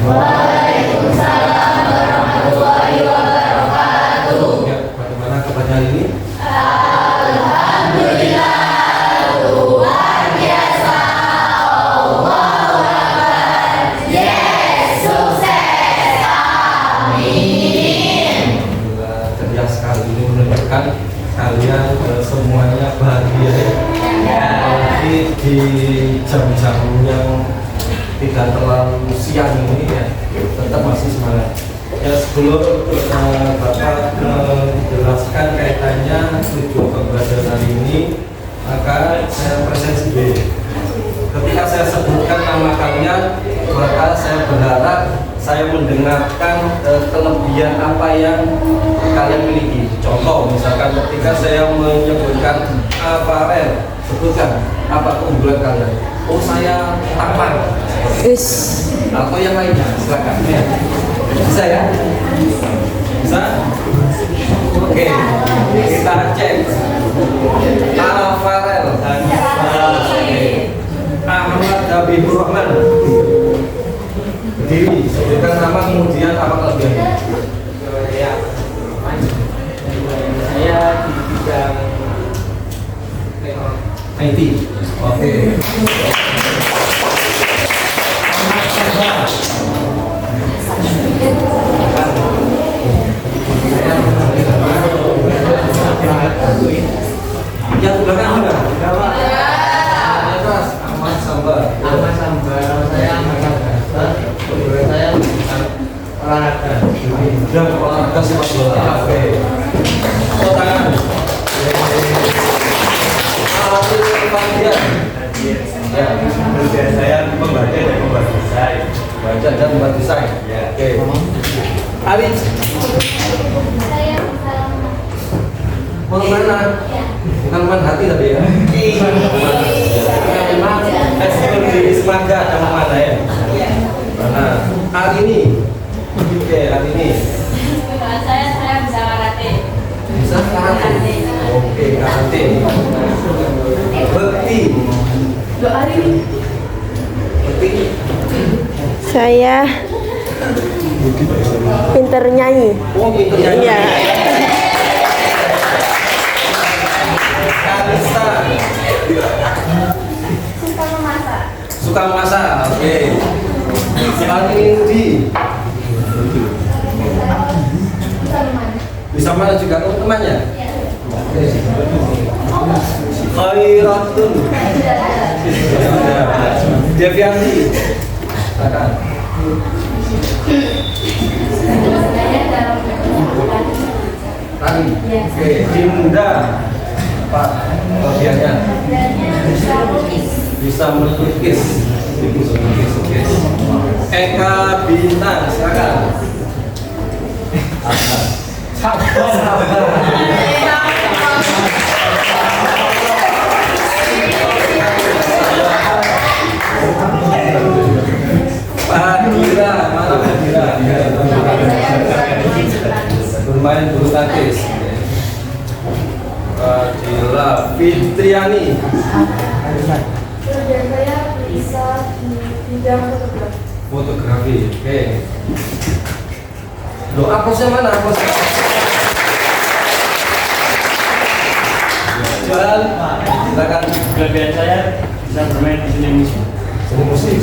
Waalaikumsalam warahmatullahi wabarakatuh. Ya, bagaimana kabarnya hari ini? Alhamdulillah, luar biasa. Allahu Akbar. Yes, sukses. Amin. Alhamdulillah, ceria sekali ini menunjukkan kalian semuanya bahagia ya. Apalagi di jam-jam yang tidak terlalu siang ini ya, tetap masih semangat. Ya, sebelum Bapak menjelaskan kaitannya tujuan pembelajaran hari ini, maka saya presentasi dulu. Ketika saya sebutkan nama kalian, maka saya berharap saya mendengarkan kelebihan apa yang kalian miliki. Contoh, misalkan ketika saya menyebutkan aparel, sebutkan apa keunggulan kalian. Oh, saya tampan. Atau yang lainnya, silakan. Ya. Bisa ya? Bisa? Oke, kita cek. Aparel. Ahmad Habibur Rahman. Berdiri, sebutkan nama kemudian apa kelebihannya. Saya di bidang IT. Oke. Yang belakang ada? Atas Ahmad Sambar. Ahmad Sambar. Saya Ahmad Sambar. Kemudian saya olahraga. Dan olahraga sepak bola. Oke. Tepuk tangan. Alhamdulillah panggilan. Ya, Kemudian saya membaca dan membuat desain. baca dan membuat desain. Ya. Oke. Ali, Saya mau kemana? Bukan kemana hati tadi ya? Memang ekskul di Semaga ada mana ya? Mana? Hari ini. Oke, hari ini. saya bisa karate. Bisa karate. Oke, karate. Bekti. Doa ini. Bekti. Saya pinter nyanyi. Oh, pintu nyanyi. Iya. Kanista. Suka memasak. Suka memasak. Oke. Alindi. Bisa mana? Bisa mana juga temannya? Ya. Oke. Khairatun. Devianti. Silakan. Saya dalam Tadi. Oke. Dinda. Apa kelebihannya? bisa lukis. Bisa melukis. Oke. Eka Bintang. Silakan. Fadila, mana Fadila? Bermain bulu tangkis. Fadila Fitriani. Kerja saya bisa di bidang fotografi. Fotografi. Oke. Doa posnya mana? Posnya. Jual. Silakan. Kelebihan saya bisa bermain di seni musik. Seni musik.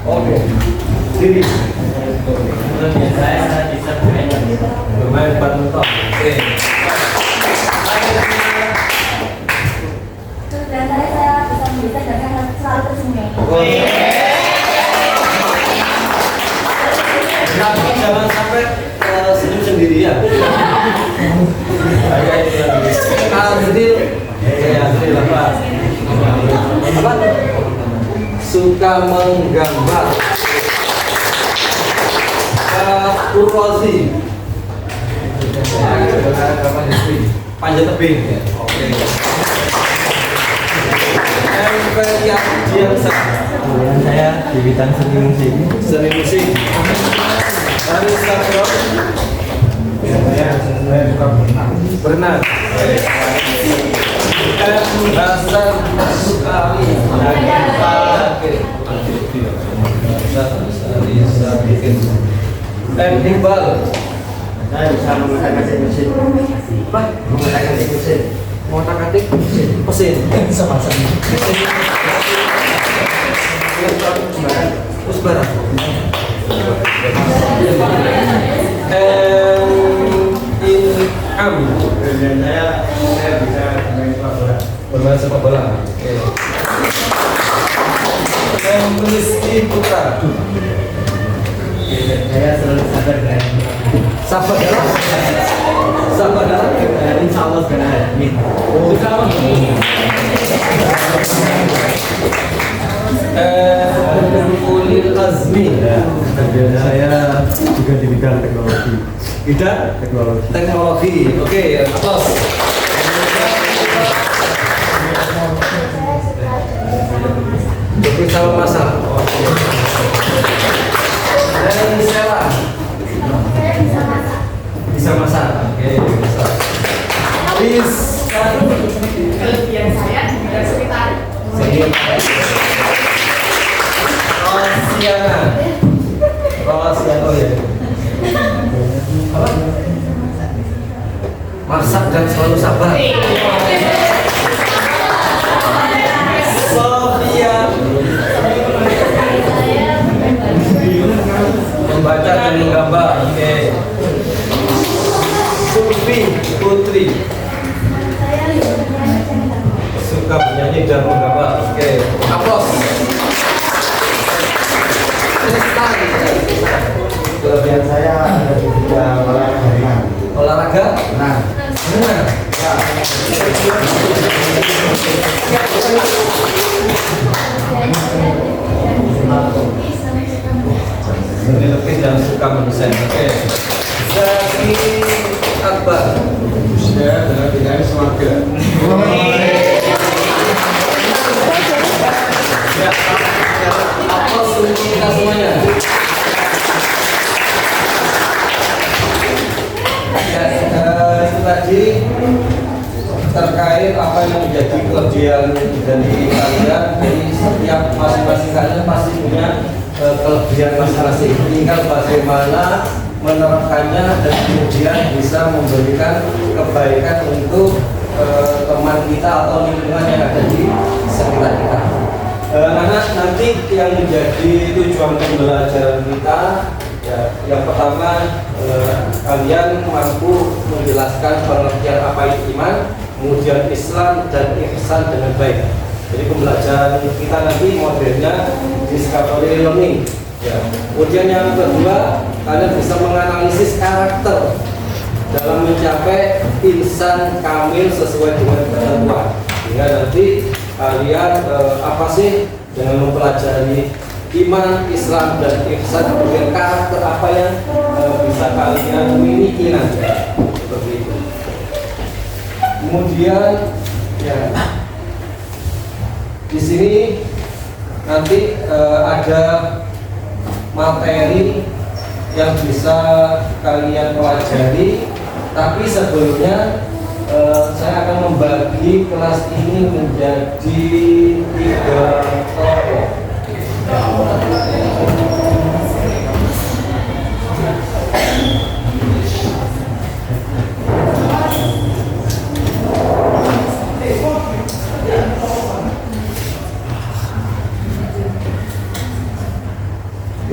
Oke. Oke. Diri. Kelebihan saya bisa Bermain badminton. Oke. Dan saya bisa mendesain dan saya selalu tersenyum. Oke. Tapi jangan sampai senyum sendirian. Kayak itu lagi. Adil. Adil apa? Apa? Suka menggambar. Urrozi. Panjat tebing. Oke. Emperian Diansa. Kemudian saya di bidang seni musik. Seni musik. Anissa Bro. Saya suka berenang. Berenang. Hasan Sukali. Iqbal. Saya bisa mengotak-atik mesin. Apa? Mengotak-atik mesin. Ngotak-atik mesin. Sama-sama. Terus barang. Inam. Dan saya bisa bermain sepak bola. Bermain sepak bola. Oke. Rizky Putra. Dan saya selalu sabar dan Sabar dalam. Sabar dalam. insya Allah benar. Oh, sama. Ulil Azmi. Dan saya juga di bidang teknologi. Bidang Teknologi. teknologi. Oke, aplaus. Bersama masak. Dan Sela. Saya bisa masak. Bisa masak. Oke, bisa. Kelebihan saya di bidang sekitar. Rosiana. Rosiana, oh ya. Apa? Masak dan selalu sabar. Sofia. Membaca dan menggambar. Oke. Sulfi Putri. Suka menyanyi dan menggambar. Oke. Aplaus. Kelebihan saya ada di bidang olahraga ringan. Olahraga. Nah, Benar. Lebih dan suka mendesain. Oke. Zaki Akbar. saya dalam bidang semangka. Ya. Aplaus untuk kita semuanya. Ya, itu tadi terkait apa yang menjadi kelebihan dari kalian. Jadi setiap masing-masing kalian pasti punya kelebihan masing-masing. Tinggal bagaimana menerapkannya dan kemudian bisa memberikan kebaikan untuk teman kita atau lingkungan yang ada di sekitar kita. Anak nanti yang menjadi tujuan pembelajaran kita, ya, yang pertama kalian mampu menjelaskan pengertian apa itu iman, kemudian Islam dan ihsan dengan baik. Jadi pembelajaran kita nanti modelnya discovery learning. Ya. Kemudian yang kedua, kalian bisa menganalisis karakter dalam mencapai insan kamil sesuai dengan ketentuan. Sehingga nanti kalian apa sih dengan mempelajari iman, Islam dan ihsan, kemudian karakter apa yang bisa kalian miliki nanti, seperti itu. Kemudian ya di sini nanti ada materi yang bisa kalian pelajari, tapi sebelumnya saya akan membagi kelas ini menjadi 3 kelompok.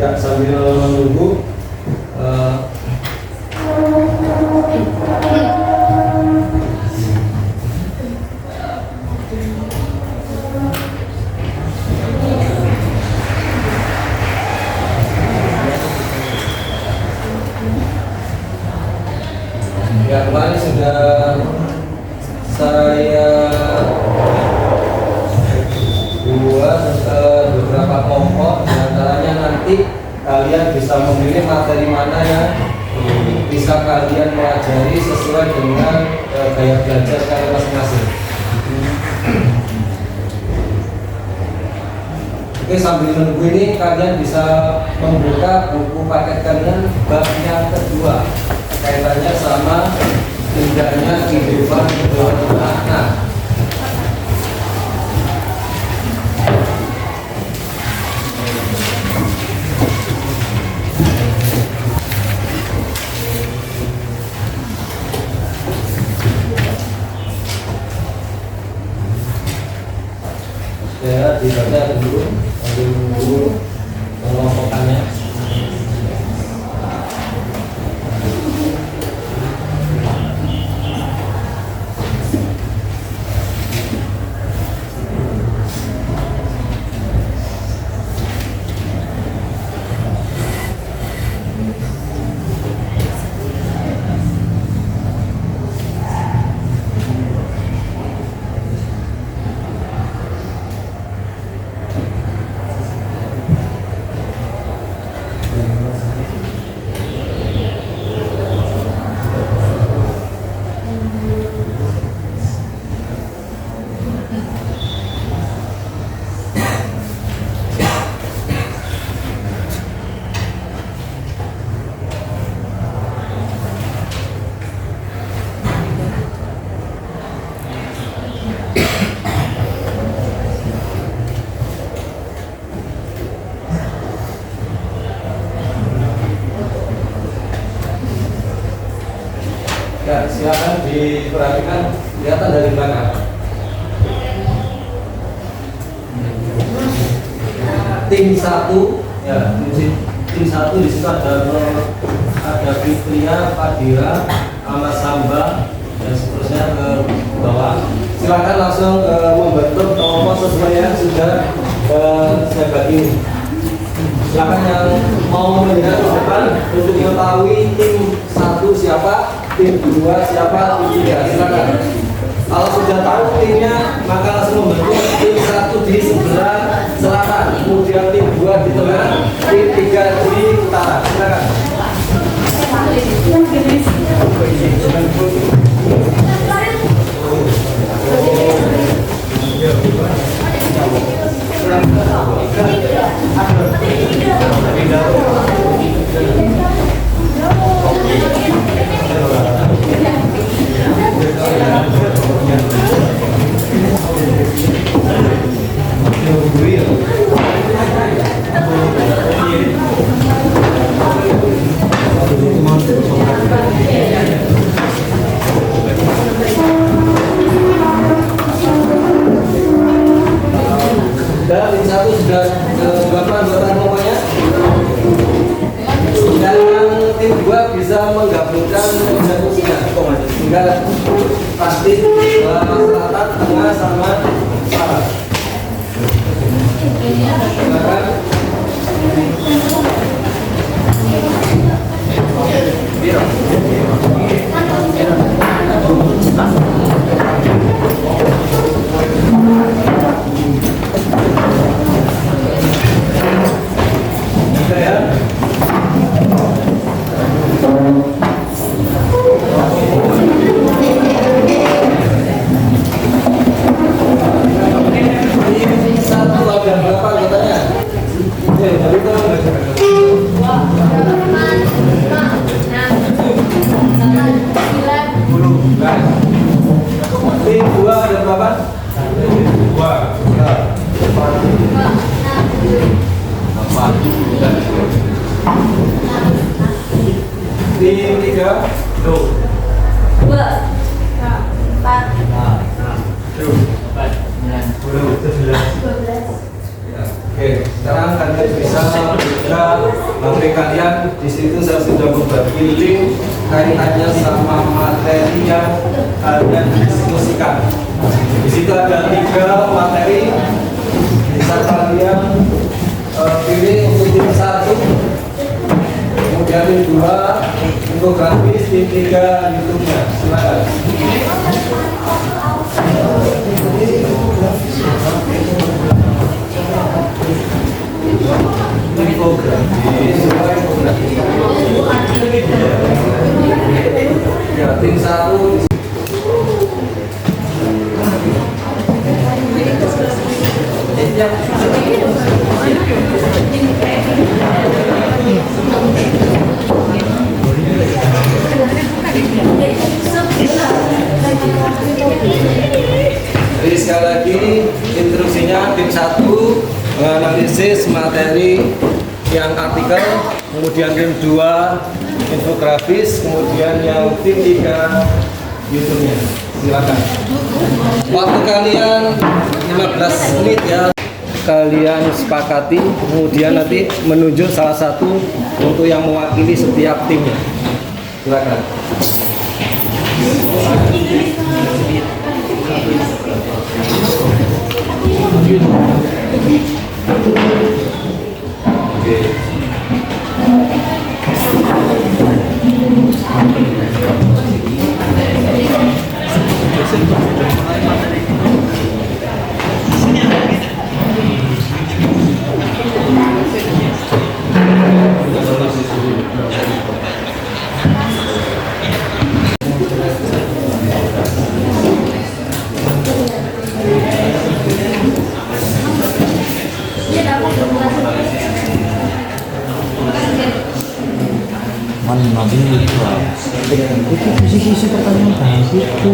Ya, sambil menunggu ya, kemarin sudah saya buat beberapa kelompok, diantaranya nanti kalian bisa memilih materi mana yang bisa kalian pelajari sesuai dengan gaya belajar kalian masing-masing. Oke, sambil menunggu ini kalian bisa membuka buku paket kalian bab yang kedua, kaitannya sama indahnya kehidupan bermakna. dibaca dulu sambil menunggu pengelompokannya. Ya, silakan diperhatikan, kelihatan dari belakang. Tim 1, ya, tim 1 di situ ada Fitria, Fadira, Ahmad Samba, dan seterusnya ke bawah. Silakan langsung membentuk kelompok sesuai yang sudah saya bagi. Silakan yang mau melihat ke depan untuk mengetahui tim 1 siapa, tim 2 siapa, tim 3 silakan. Kalau sudah tahu timnya, maka langsung membentuk tim 1 di sebelah selatan, kemudian tim 2 di tengah, tim 3 di utara. Silakan. Dan tim 1 sudah berapa anggota kelompoknya? Dan yang tim 2 bisa menggabungkan eksekusinya sehingga pasti selatan, tengah, sama barat. Silakan. Tim 2 ada berapa? 2. Tim 3 Oke, sekarang kalian bisa juga materi kalian di situ saya sudah berbagi link kaitannya sama materi yang kalian diskusikan. Di situ ada 3 materi, bisa kalian pilih untuk tim 1, kemudian tim 2 infografis, tim 3 YouTube-nya. Silakan. Ya, tim 1 Jadi sekali lagi instruksinya, tim 1 menganalisis materi yang artikel, kemudian tim 2 infografis, kemudian yang tim 3 YouTube-nya. Silakan. Waktu kalian 15 menit ya. kalian sepakati, kemudian nanti menunjuk salah satu untuk yang mewakili setiap timnya. Silakan. Isi pertanyaan tadi itu.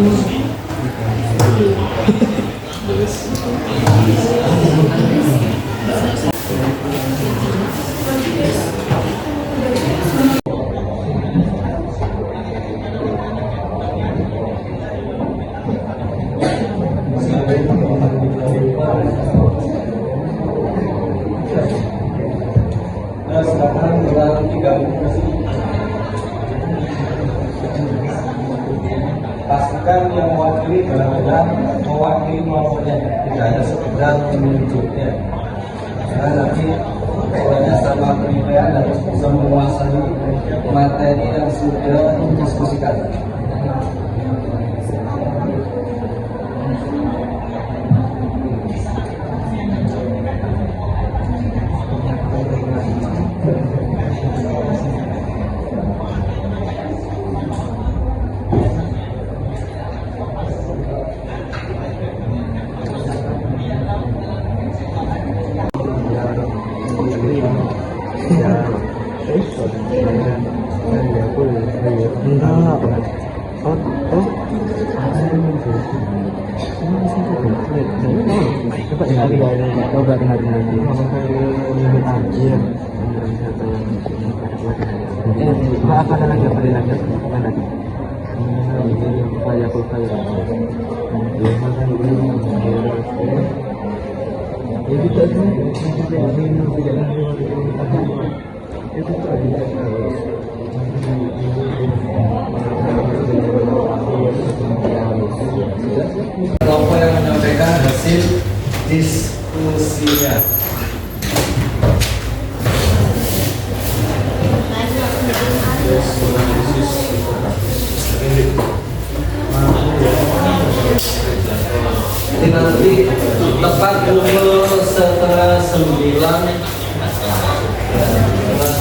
Nah, sekarang tinggal 3 pastikan yang mewakili benar-benar mewakili kelompoknya, tidak hanya sekedar menunjuknya. Karena nanti pokoknya sama penilaian harus bisa menguasai materi yang sudah didiskusikan. Kelompok yang menyampaikan hasil diskusinya. Jadi nanti tepat pukul 8:30,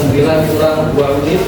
9 kurang 2 menit.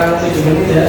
kurang 7 menit ya.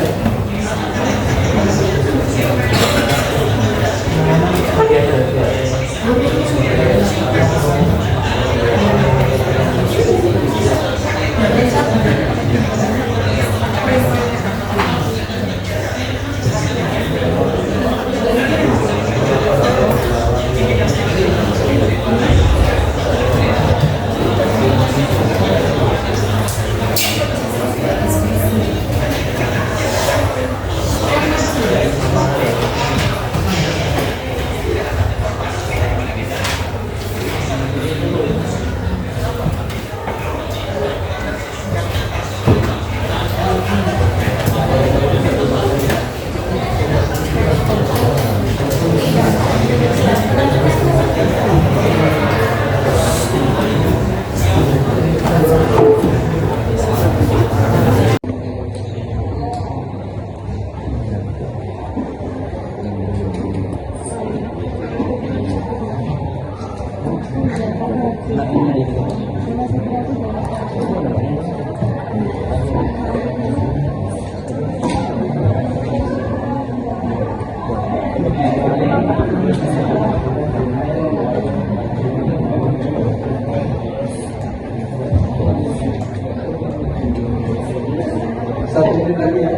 Satu menit lagi ya.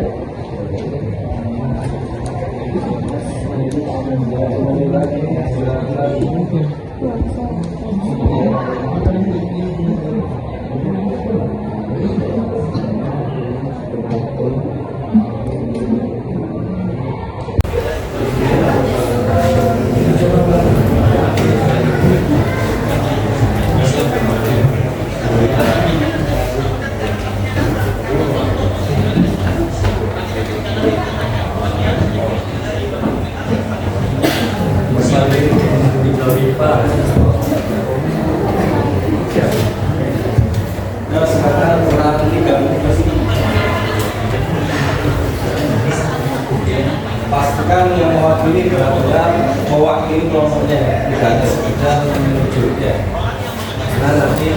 Nah, sekarang kurang 3 menit masih. Pastikan yang mewakili benar-benar mewakili kelompoknya, tidak hanya sekedar menunjuknya. Nah, nanti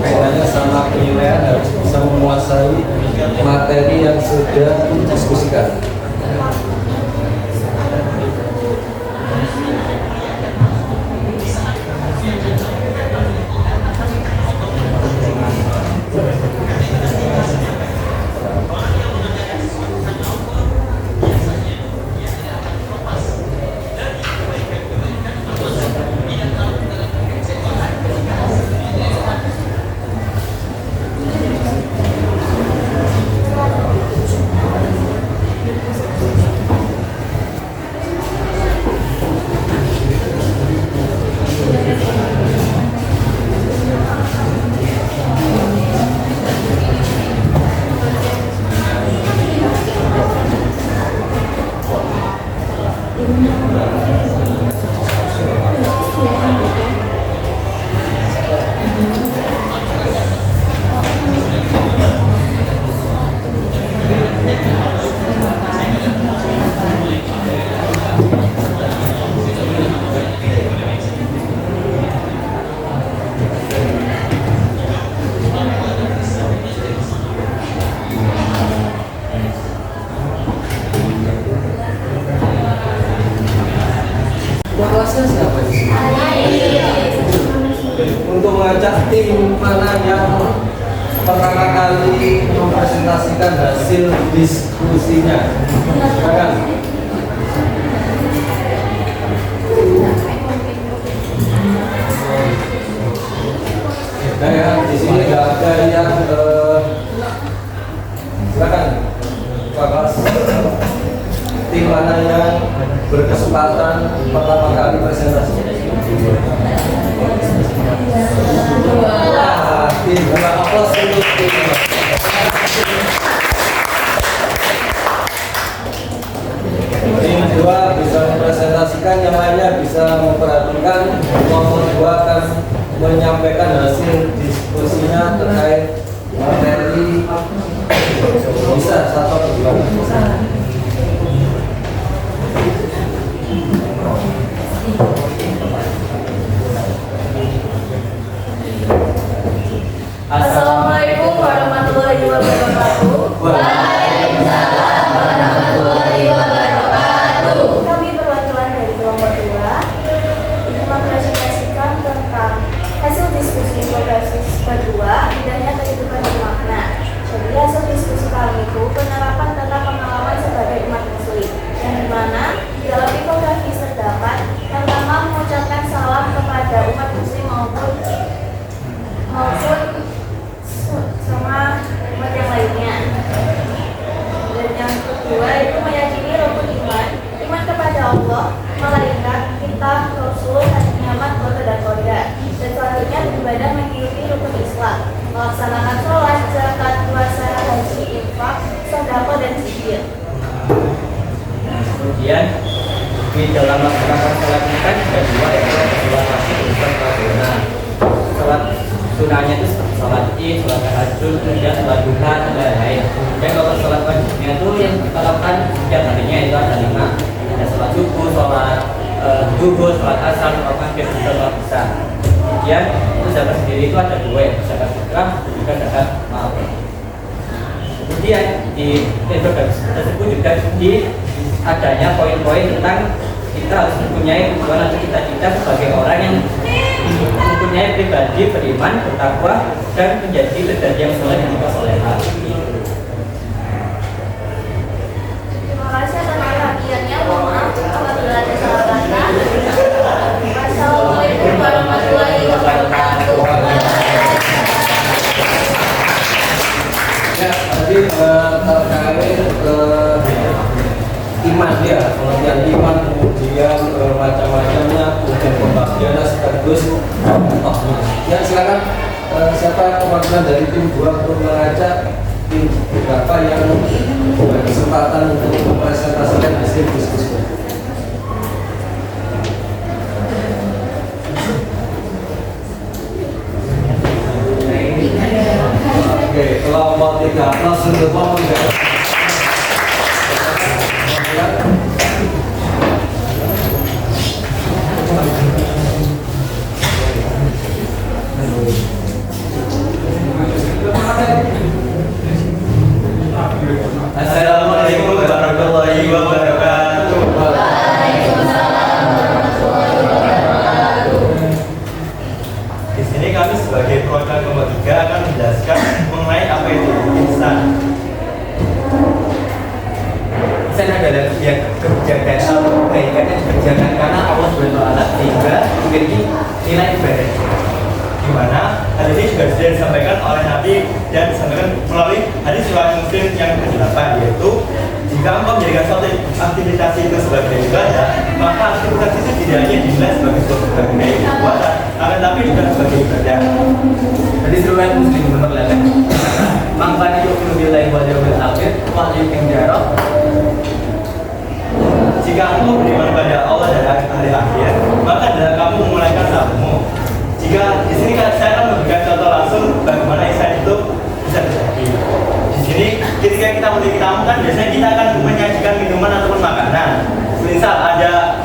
kaitannya sama penilaian harus bisa menguasai materi yang sudah didiskusikan. Kelasnya siapa di sini? Untuk mengajak tim mana yang pertama kali mempresentasikan hasil diskusinya, silakan. Nah, ya, di sini nggak ada yang silakan Pak Kelas. Tim mana yang berkesempatan pertama kali presentasi? Tim dua, aplaus untuk tim. Tim dua bisa mempresentasikan, yang lainnya bisa memperhatikan. Nomor 2 akan menyampaikan hasil diskusinya terkait materi. Bisa 1 atau 2. Assalamualaikum warahmatullahi wabarakatuh. melaksanakan sholat, zakat, puasa, haji, infak, sedekah dan zikir. Kemudian di dalam melaksanakan sholat ini kan ada dua, yaitu sholat wajib dan sholat sunnah. Sholat sunnahnya itu seperti sholat id, sholat tahajud, kemudian sholat duha dan lain-lain. Dan kalau sholat wajibnya itu yang kita lakukan setiap harinya itu ada 5. Ada sholat subuh, sholat zuhur, sholat asar, sholat maghrib, dan sholat isya. Kemudian untuk zakat sendiri itu ada 2, yaitu zakat fitrah dan juga zakat mal. Kemudian di introduksi tersebut juga di adanya poin-poin tentang kita harus mempunyai tujuan atau cita-cita sebagai orang yang mempunyai pribadi beriman, bertakwa, dan menjadi pribadi yang soleh dan juga solehah. Terima kasih atas perhatiannya. Mohon maaf apabila ada salah kata. Wassalamualaikum warahmatullahi wabarakatuh. Ya, tadi terkait iman ya, pengertian iman, kemudian macam-macamnya, kemudian pembagiannya sekaligus contohnya. Ya silakan siapa perwakilan dari tim 2 untuk mengajak tim beberapa yang berkesempatan untuk mempresentasikan hasil diskusi. Oke, kelompok 3 plus untuk kelompok 3. Assalamualaikum warahmatullahi wabarakatuh. Di sini kami sebagai perwakilan kelompok 3 akan menjelaskan mengenai apa itu ihsan. Ihsan adalah kebijakan atau kebaikan yang dikerjakan karena Allah SWT sehingga memiliki nilai ibadah. Di mana hal ini juga sudah disampaikan oleh Nabi dan disampaikan melalui hadis riwayat Muslim yang ke-8, yaitu jika engkau menjadikan suatu aktivitas itu sebagai ibadah, maka aktivitas itu tidak hanya dinilai sebagai perbuatan, akan tapi juga sebagai ibadah. Hadis riwayat Muslim nomor 8. Maka yu'minu billahi wal yawmil akhir wa yuqim jarah. Jika engkau beriman pada Allah dan hari akhir, maka adalah kamu memulaikan salatmu. Jika di sini kan saya akan memberikan contoh langsung bagaimana ihsan itu bisa terjadi. Di sini ketika kita memiliki tamu kan biasanya kita akan menyajikan minuman ataupun makanan. Misal ada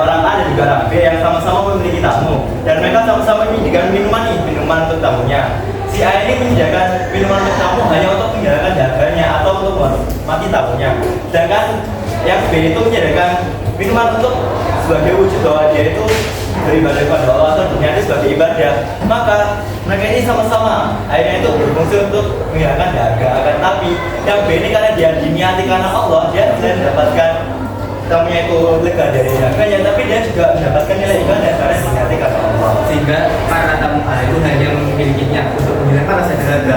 orang A dan juga orang B yang sama-sama memiliki tamu dan mereka sama-sama menyediakan minuman untuk tamunya. Si A ini menyediakan minuman untuk tamu hanya untuk menjalankan dagangnya atau untuk mati tamunya. Sedangkan yang B itu menyediakan minuman untuk sebagai wujud bahwa dia itu beribadah kepada Allah atau berniat sebagai ibadah. Maka mereka ini sama-sama akhirnya itu berfungsi untuk menghilangkan dahaga. Akan tapi yang B ini karena dia diniati karena Allah, dia bisa mendapatkan tamunya itu lega dari dahaganya, tapi dia juga mendapatkan nilai ibadah karena diniati karena Allah. Sehingga para tamu A itu hanya memiliki niat untuk menghilangkan rasa dahaga,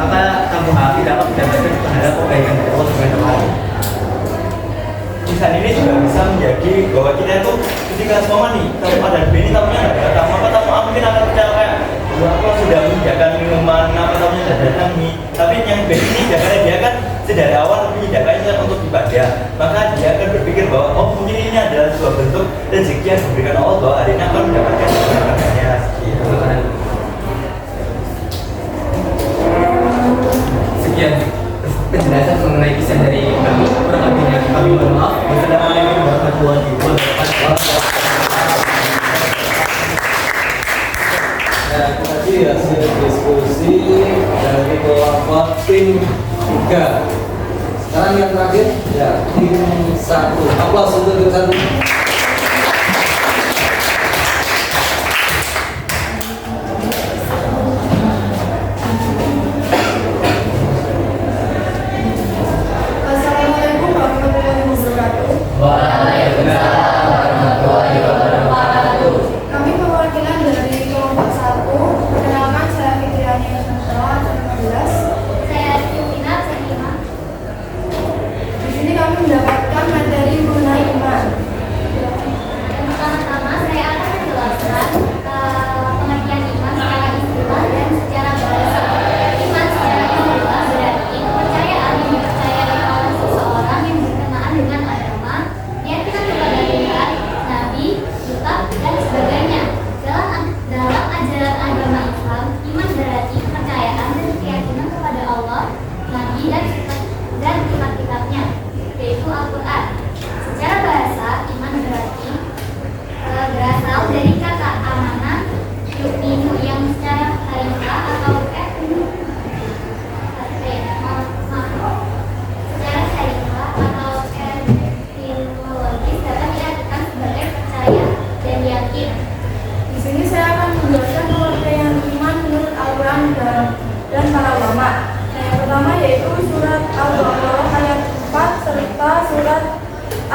maka tamu A tidak dapat mendapatkan pahala kebaikan dari Allah Subhanahu wa Ta'ala. Ihsan ini juga bisa menjadi bahwa kita itu ketika semua nih tamu A dan B ini tamunya tidak datang, maka tamu A mungkin akan percaya kayak aku sudah menyediakan minuman, apa tamunya tidak datang nih. Tapi yang B ini karena dia kan dari awal menyediakannya untuk ibadah, maka dia akan berpikir bahwa oh mungkin ini adalah sebuah bentuk rezeki yang diberikan Allah bahwa hari ini akan mendapatkan ibadahnya. Sekian penjelasan mengenai ihsan dari kami. Kurang lebihnya kami mohon maaf. Wassalamualaikum warahmatullahi wabarakatuh. Ya, tadi hasil diskusi dari kelompok tim 3. Sekarang yang terakhir ya tim 1. Aplaus untuk tim 1. Wassalamualaikum warahmatullahi wabarakatuh. Waalaikumsalam warahmatullahi wabarakatuh. Kami perwakilan dari kelompok 1. Perkenalkan saya Fitriani Nusantara 15. Saya Yufina Senima. Di sini kami mendapatkan materi mengenai iman.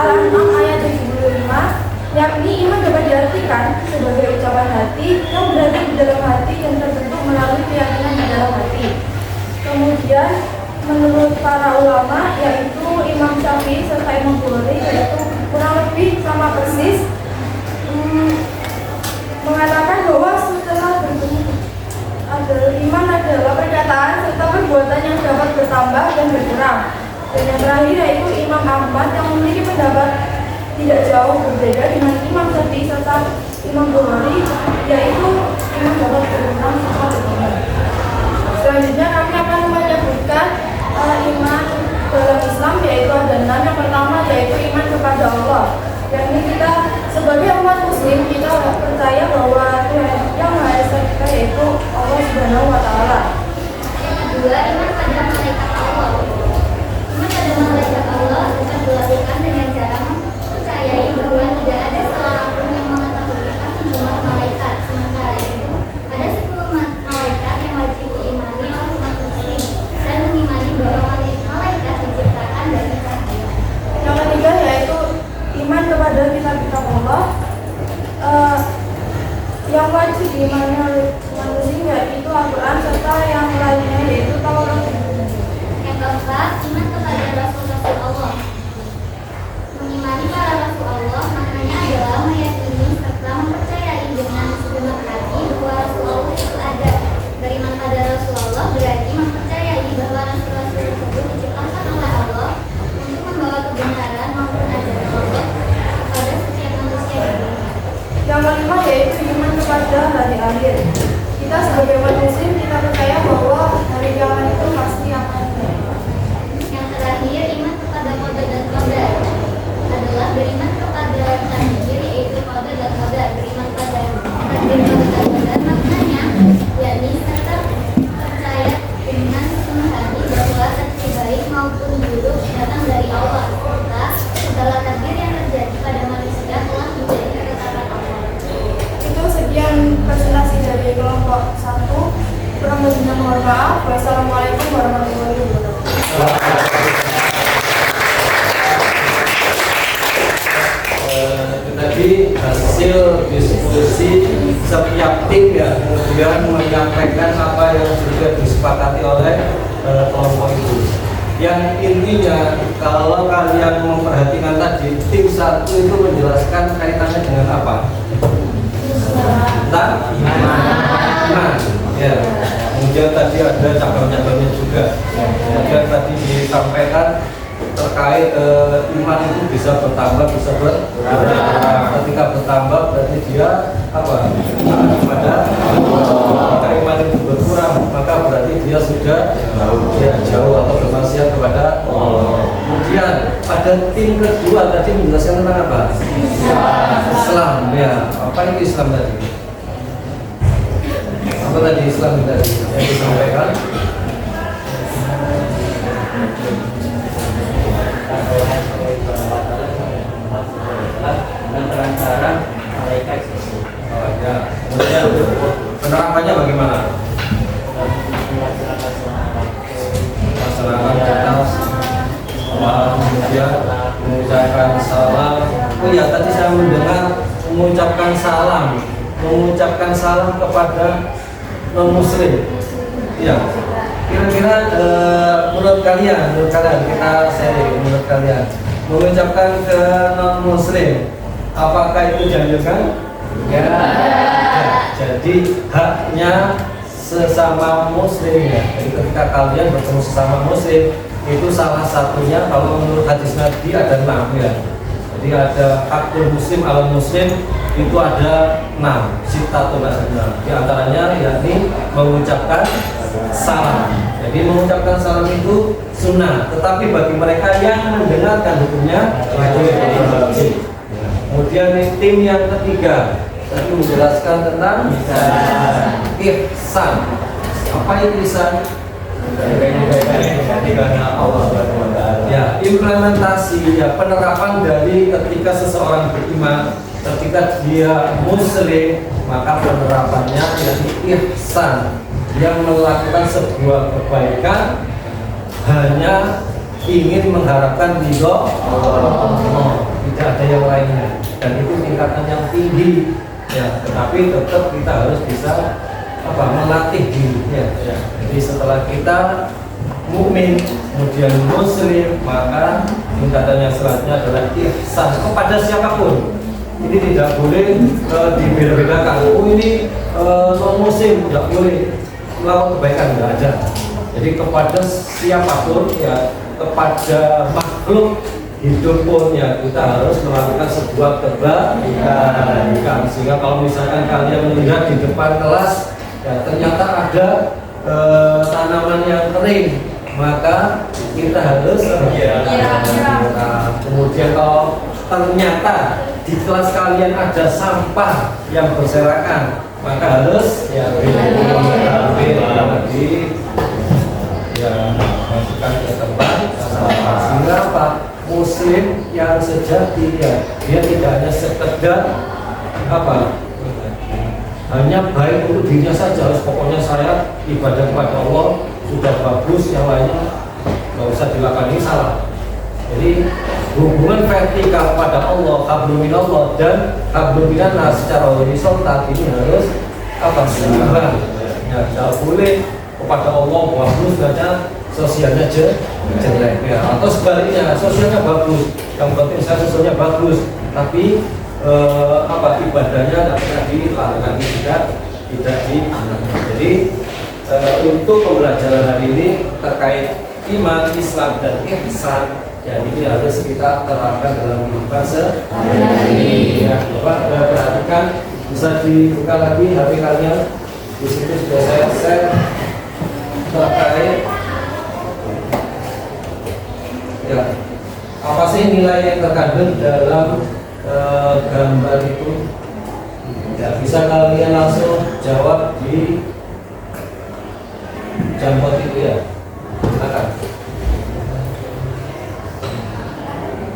Al-An'am ayat 75, yakni iman dapat diartikan sebagai ucapan hati yang berada di dalam hati dan terbentuk melalui keyakinan di dalam hati. Kemudian menurut para ulama yaitu Imam Syafi'i serta Imam Bukhari, yaitu kurang lebih sama persis, mengatakan bahwa setelah bertemu iman adalah perkataan serta perbuatan yang dapat bertambah dan berkurang. Dan yang terakhir yaitu Imam Ahmad yang memiliki pendapat tidak jauh berbeda dengan Imam Syafi'i serta Imam Bukhari, yaitu iman dapat berkurang serta bertambah. Selanjutnya kami akan menyebutkan iman dalam Islam, yaitu ada 6. Yang pertama yaitu iman kepada Allah. Yakni kita sebagai umat muslim kita percaya bahwa Tuhan yang Maha Esa kita yaitu Allah Subhanahu wa taala. Yang kedua, iman pada malaikat Allah. Iman pada malaikat Allah dapat dilakukan dengan cara mempercayai bahwa tidak ada seorang pun yang mengetahui akan jumlah malaikat. Sementara itu, ada 10 malaikat yang wajib diimani oleh umat muslim dan mengimani bahwa malaikat diciptakan dari cahaya. Yang ketiga yaitu iman kepada kitab-kitab Allah. Yang wajib diimani oleh umat muslim yaitu Al-Quran serta yang lainnya yaitu Taurat. Yang keempat, iman kepada Rasul-Rasul Allah. Mengimani para Rasul Allah maknanya adalah meyakini serta mempercayai dengan segenap hati bahwa Rasul Allah itu ada. Beriman pada Rasul Allah berarti mempercayai bahwa Rasul-Rasul tersebut diciptakan oleh Allah untuk membawa kebenaran maupun ajaran Allah kepada setiap manusia di dunia. Yang kelima yaitu iman kepada hari akhir. Kita sebagai umat muslim kita percaya bahwa hari kiamat itu pasti akan terjadi. Yang terakhir, iman kepada qada dan qadar adalah beriman kepada takdir, yaitu qada dan qadar. Beriman pada takdir, qada dan qadar maknanya yakni serta percaya dengan sepenuh hati bahwa takdir baik maupun buruk datang dari Allah serta segala takdir yang terjadi pada manusia telah menjadi ketetapan Allah. Itu sekian presentasi dari kelompok 1. Kurang lebihnya mohon maaf. Wassalamualaikum warahmatullahi wabarakatuh. Tadi hasil diskusi setiap tim ya, kemudian menyampaikan apa yang sudah disepakati oleh kelompok itu. Yang intinya kalau kalian memperhatikan tadi, tim 1 itu menjelaskan kaitannya dengan apa? Tentang iman. Ya. Kemudian tadi ada cabang-cabangnya juga. Kemudian tadi disampaikan terkait iman itu bisa bertambah, bisa berkurang. Ketika bertambah berarti dia apa? Pada ketika iman itu berkurang maka berarti dia sudah jauh atau bermaksiat kepada Allah. Kemudian pada tim kedua tadi menjelaskan tentang apa? Islam. Ya, apa itu Islam tadi? Apa tadi Islam tadi yang disampaikan? Lantaran malaikat Ya. Kemudian penerapannya bagaimana? Masyarakat kita kemudian mengucapkan salam. Oh ya, tadi saya mendengar mengucapkan salam kepada non muslim. Ya. Kira-kira menurut kalian kita sharing menurut kalian mengucapkan ke non muslim apakah itu dianjurkan? Ya. Jadi haknya sesama muslim ya. Jadi ketika kalian bertemu sesama muslim itu salah satunya kalau menurut hadis Nabi ada 6 ya. Jadi ada hakul muslim ala muslim itu ada 6 sitatun asna. Di antaranya yakni mengucapkan salam. Jadi mengucapkan salam itu sunnah, tetapi bagi mereka yang mendengarkan hukumnya wajib. Kemudian tim yang ketiga tadi menjelaskan tentang ihsan. Apa itu ihsan? Ya, implementasi ya penerapan dari ketika seseorang beriman, ketika dia muslim, maka penerapannya yakni ihsan, yang melakukan sebuah kebaikan hanya ingin mengharapkan ridho Allah. tidak ada yang lainnya, dan itu tingkatan yang tinggi ya. Tetapi tetap kita harus bisa melatih dirinya ya. Jadi setelah kita mukmin kemudian muslim, maka tingkatan yang selanjutnya adalah ihsan kepada siapapun. Ini tidak boleh dibeda-bedakan. Oh ini non muslim tidak boleh melakukan kebaikan, tidak ada. Jadi kepada siapapun ya, kepada makhluk hidup pun ya, kita harus melakukan sebuah kebaikan. Sehingga kalau misalkan kalian melihat di depan kelas ya, ternyata ada tanaman yang kering, maka kita harus kemudian kalau ternyata di kelas kalian ada sampah yang berserakan, maka harus masukkan ke tempat sampah. Sehingga apa? Muslim yang sejati ya, dia tidak hanya sekedar hanya baik untuk dirinya saja, pokoknya saya ibadah kepada Allah sudah bagus, yang lainnya nggak usah dilakukan, ini salah. Jadi hubungan vertikal pada Allah, hablum minallah dan hablum minannas secara horizontal ini harus seimbang. Ya, tidak boleh kepada Allah bagus saja, sosialnya jelek ya. Atau sebaliknya, sosialnya bagus, yang penting saya sosialnya bagus, tapi ibadahnya tidak pernah dilakukan, tidak di. Jadi untuk pembelajaran hari ini terkait iman, Islam dan ihsan ya, ini harus kita terapkan dalam kehidupan sehari-hari ya. Bapak perhatikan, bisa dibuka lagi HP kalian. Di situ sudah saya share terkait ya, apa sih nilai yang terkandung dalam gambar itu ya. Bisa kalian langsung jawab di jambat itu ya, silakan.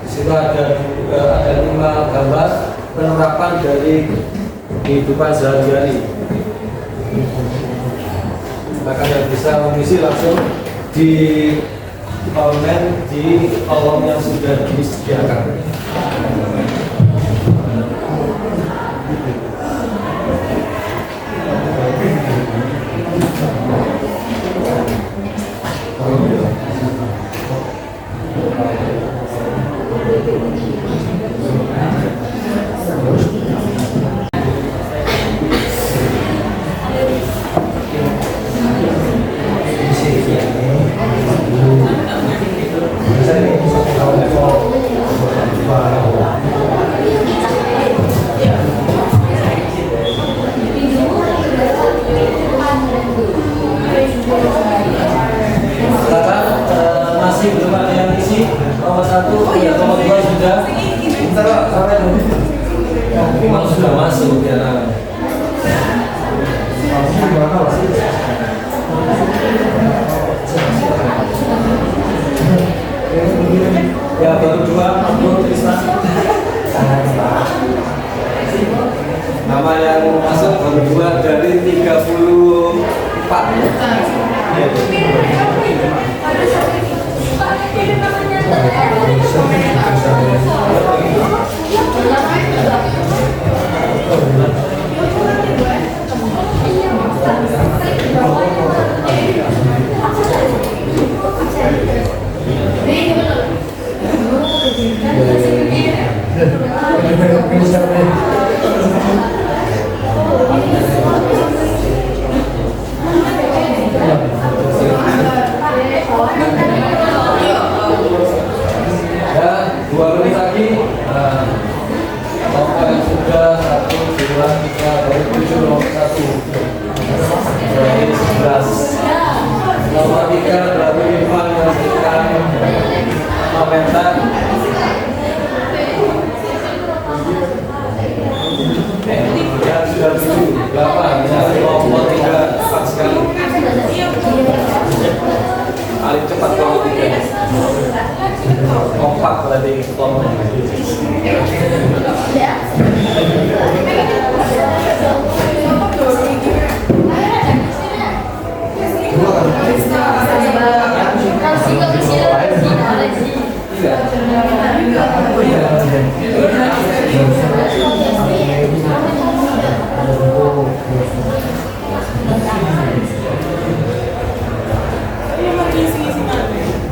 Di situ ada 5 gambar penerapan dari kehidupan sehari-hari. Silakan yang bisa mengisi langsung di komen di kolom yang sudah disediakan. Masih belum ada yang isi. Nomor 1 ya, nomor 2 sudah. Memang sudah masuk ya. Ya baru 2 upload Tristan. Nama yang masuk baru 2 dari 34. Ya. Ya, 2 menit lagi. Nomor yang sudah 1, 2, 3, dari 7, nomor 1 dari 11. Nomor 3 dari 5 yang sekitar komentar. Ya sudah 7, 8, ya nomor 3 cepat sekali. Paling cepat nomor 3. Kompak berarti kelompok.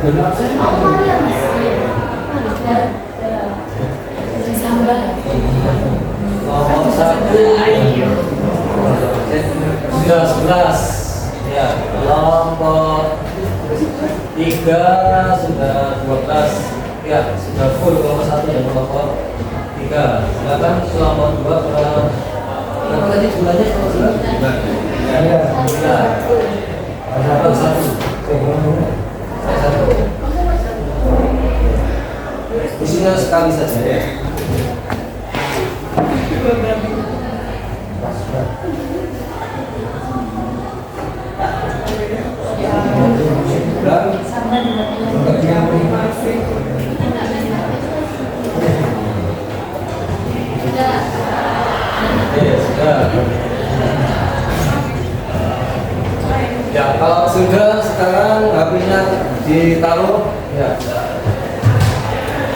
Nomor 1 sudah 11 ya. Kelompok 3 sudah 12 ya, sudah full kelompok 1 dan kelompok 3. Silakan kelompok 2 berapa tadi jumlahnya? Ya, 9. Satu. Isinya sekali saja ya. Ya, kalau sudah sekarang HP-nya ditaruh ya.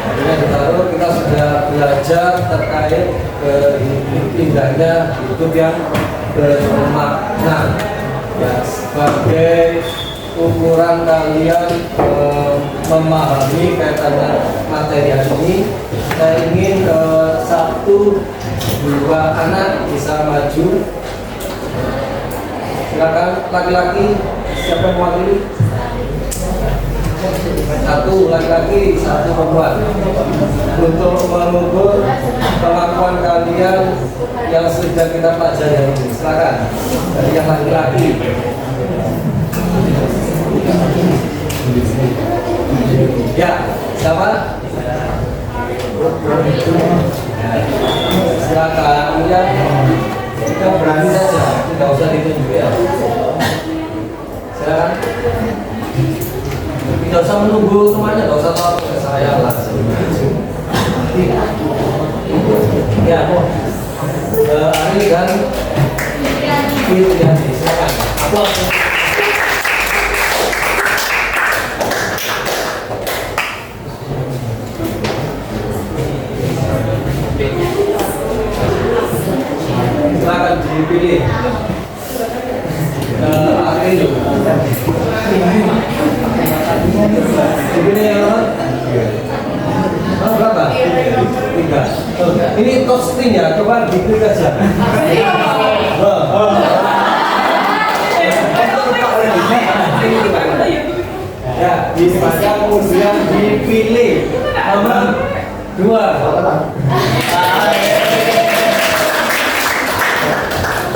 HP-nya ditaruh, kita sudah belajar terkait indahnya hidup yang bermakna. Ya, sebagai ukuran kalian memahami kaitannya materi hari ini, saya ingin 1-2 anak bisa maju. Silakan laki-laki, siapa yang mewakili? 1 laki-laki, 1 perempuan. Untuk mengukur kemampuan kalian yang sudah kita pelajari hari ini. Silakan dari yang laki-laki. Ya, siapa? Silakan ya. Kita berani saja, tidak usah ditunjuk ya. Silakan. Tidak usah menunggu semuanya, tidak usah tahu ke saya lah. Ya, Ari dan Fitriani, silakan. Aplaus. Silakan dipilih. Ari dulu. Dipilih yang mana? Berapa? 3. Ini toasting ya, coba diklik aja. Ya, dibaca kemudian dipilih nomor 2.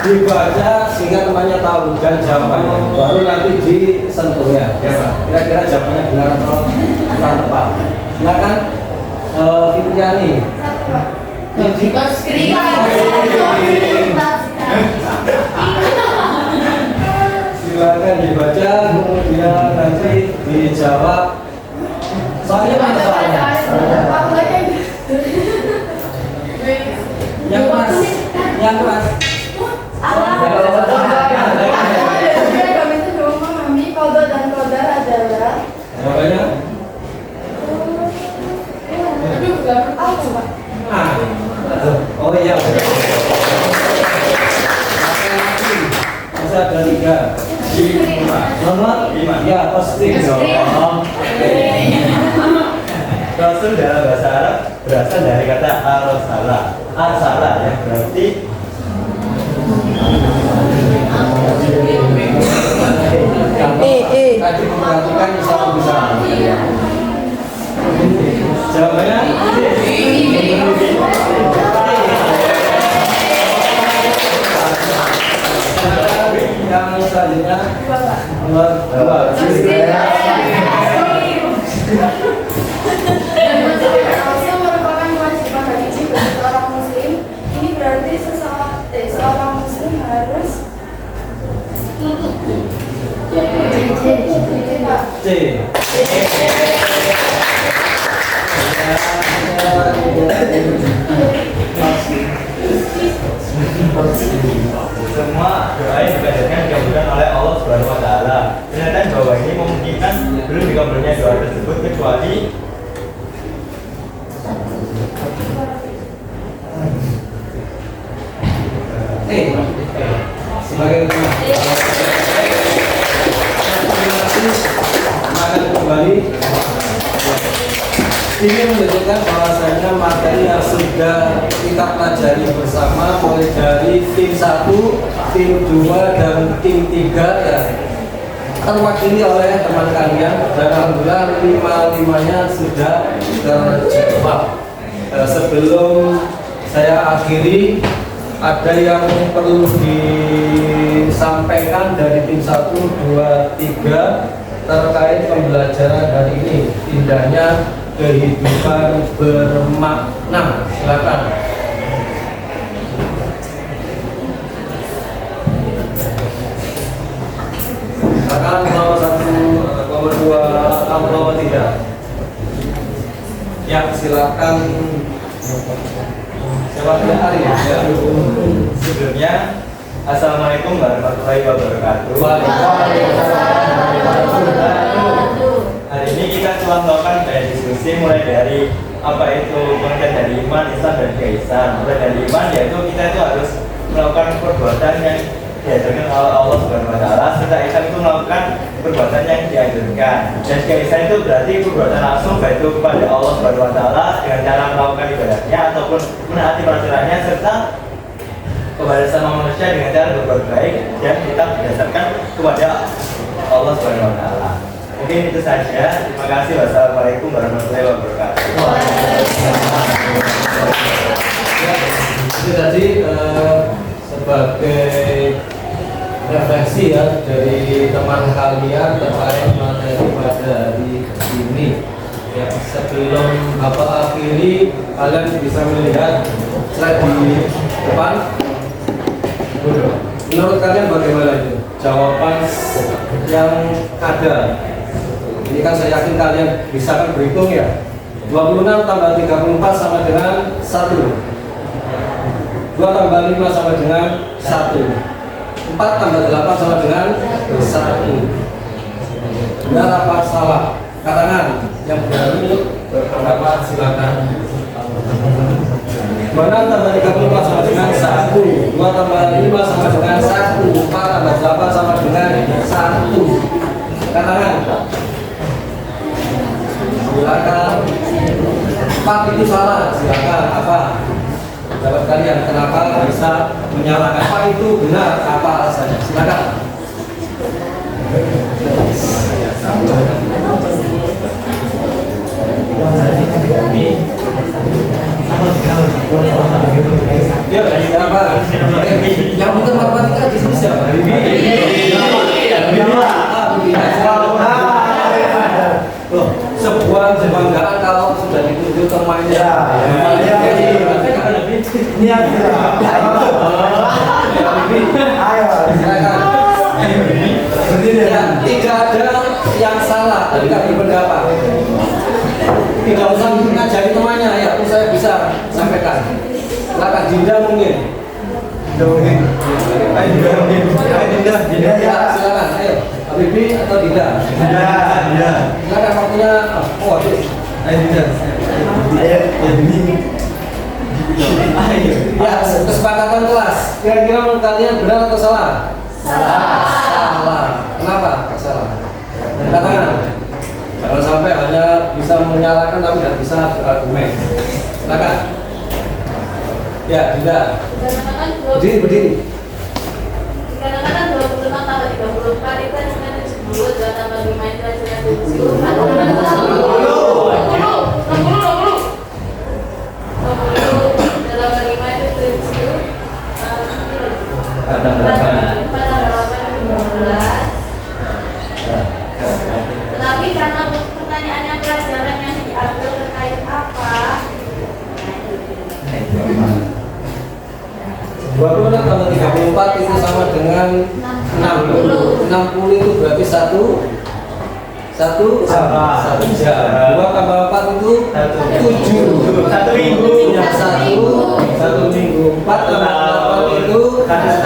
Dibaca sehingga temannya tahu dan jawabannya baru nanti disentuh ya. Kira-kira jawabannya benar atau kurang tepat. Silakan Fitriani. Silakan dibaca kemudian nanti dijawab. Soalnya mana soalnya? Yang keras, yang keras. Kami itu dulu memahami kodo dan kodar adalah. Jawabannya? Oh iya. Masih ada 3. Nomor 5. Ya, posting. Rasul dalam bahasa Arab berasal dari kata arsala. Arsala ya, berarti Tadi memperhatikan satu bisa. Jawabannya? Yang selanjutnya nomor 2. Rasul merupakan kewajiban haji bagi seorang muslim. Ini berarti seorang muslim harus C. semua doa yang dipanjatkan dikabulkan oleh Allah Subhanahu wa taala. Pernyataan bahwa ini memungkinkan belum dikabulnya doa tersebut kecuali sebagai kembali. Ini menunjukkan bahwasanya materi yang sudah kita pelajari bersama mulai dari tim 1, tim 2, dan tim 3 ya, terwakili oleh teman kalian dan alhamdulillah 5-5-nya sudah terjawab. Sebelum saya akhiri, ada yang perlu disampaikan dari tim 1, 2, 3 terkait pembelajaran hari ini, indahnya kehidupan bermakna. Silakan. Silakan nomor 1, nomor 2, atau nomor 3. Ya, silakan. Siapa yang hari ya? Sebelumnya, Assalamualaikum warahmatullahi wabarakatuh. Hari ini kita telah melakukan banyak diskusi mulai dari apa itu pengertian dari iman, Islam, dan keihsanan. Mulai dari iman yaitu kita itu harus melakukan perbuatan yang diajarkan oleh Allah Subhanahu wa taala. Serta ihsan itu melakukan perbuatan yang dianjurkan. Dan keihsanan itu berarti perbuatan langsung baik itu kepada Allah Subhanahu wa taala dengan cara melakukan ibadahnya ataupun menaati peraturannya, serta kepada sama manusia dengan cara berbuat baik dan kita berdasarkan kepada Allah Subhanahu wa taala. Mungkin itu saja. Terima kasih. Wassalamualaikum warahmatullahi wabarakatuh. Itu tadi sebagai refleksi ya dari teman kalian terkait materi pada hari ini. Ya, sebelum Bapak akhiri, kalian bisa melihat slide di depan. Menurut kalian bagaimana itu jawaban yang ada? Ini kan saya yakin kalian bisa kan berhitung ya. 26 tambah 34 sama dengan 1. 2 tambah 5 sama dengan 1. 4 tambah 8 sama dengan 1. Benar apa salah? Katakan yang berani berpendapat silakan. 26 tambah 35 sama dengan 1. 2 tambah 5 sama dengan 1. 4 tambah 8 sama dengan 1. Katakan. Silakan. 4 itu salah. Silakan. Apa? Jawab kalian. Kenapa bisa menyalahkan? Apa itu benar? Apa alasannya? Silakan. Ya, siapa? Yang bukan matematika di sini siapa? Loh, sebuah kebanggaan kalau sudah ditunjuk temannya. Ini yang tidak ada yang salah, tapi kami berpendapat. Tidak usah mengajari temannya, ya, itu saya bisa sampaikan. Silakan Dinda mungkin. Ya, silakan. Ayo, Habibie atau Dinda? Dinda. Silakan waktunya. Oh, ayo Dinda. Ayo. Ya, kesepakatan kelas. Kira-kira menurut kalian benar atau salah? Salah. Kenapa? Salah. Katakan. Jangan sampai hanya bisa menyalahkan tapi tidak bisa berargumen. Silakan. Ya, Dinda. Berdiri. Dikarenakan 25 tambah 34 itu hasilnya 70, 2 tambah 5 itu hasilnya 70, 4 tambah 60 dalam 5 itu 7, 4 tambah 8 itu 12. Tetapi karena pertanyaannya pelajaran yang diambil terkait apa? 26 tambah 34 itu sama dengan 60. 60 itu berarti satu jam. 2 tambah 4 itu 7. 1 minggu. 1 minggu. 4 tambah 8 itu 12.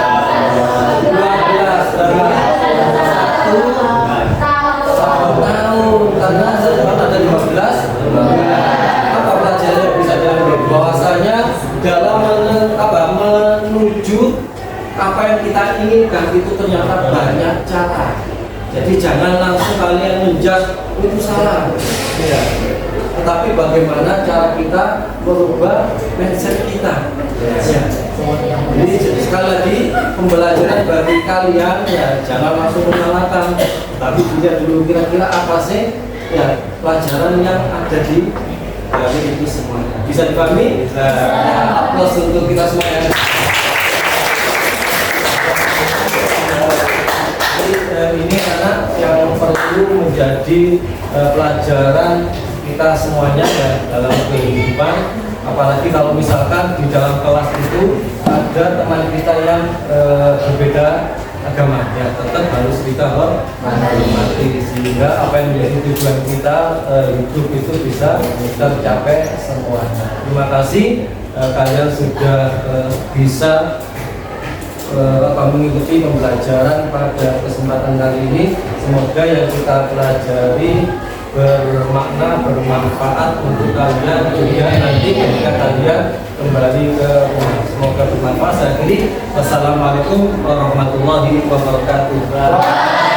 Tahun. Karena sekarang ada 15. Apa pelajaran yang bisa diambil? Bahwasanya dalam menuju apa yang kita inginkan itu ternyata banyak cara. Jadi jangan langsung kalian menjudge itu salah. Ya. Tetapi bagaimana cara kita merubah mindset kita. Ya. Jadi sekali lagi pembelajaran bagi kalian ya jangan langsung menyalahkan, tapi lihat dulu kira-kira apa sih ya pelajaran yang ada di dari itu semuanya. Bisa dipahami? Ya, aplaus untuk kita semuanya. Ini karena yang perlu menjadi pelajaran kita semuanya ya dalam kehidupan, apalagi kalau misalkan di dalam kelas itu ada teman kita yang berbeda agama ya tetap harus kita hormati sehingga apa yang menjadi tujuan kita hidup itu bisa tercapai semuanya. Terima kasih kalian sudah bisa mengikuti pembelajaran pada kesempatan kali ini. Semoga yang kita pelajari bermakna, bermanfaat untuk kalian juga nanti ketika kalian kembali ke rumah. Semoga bermanfaat. Jadi wassalamualaikum warahmatullahi wabarakatuh.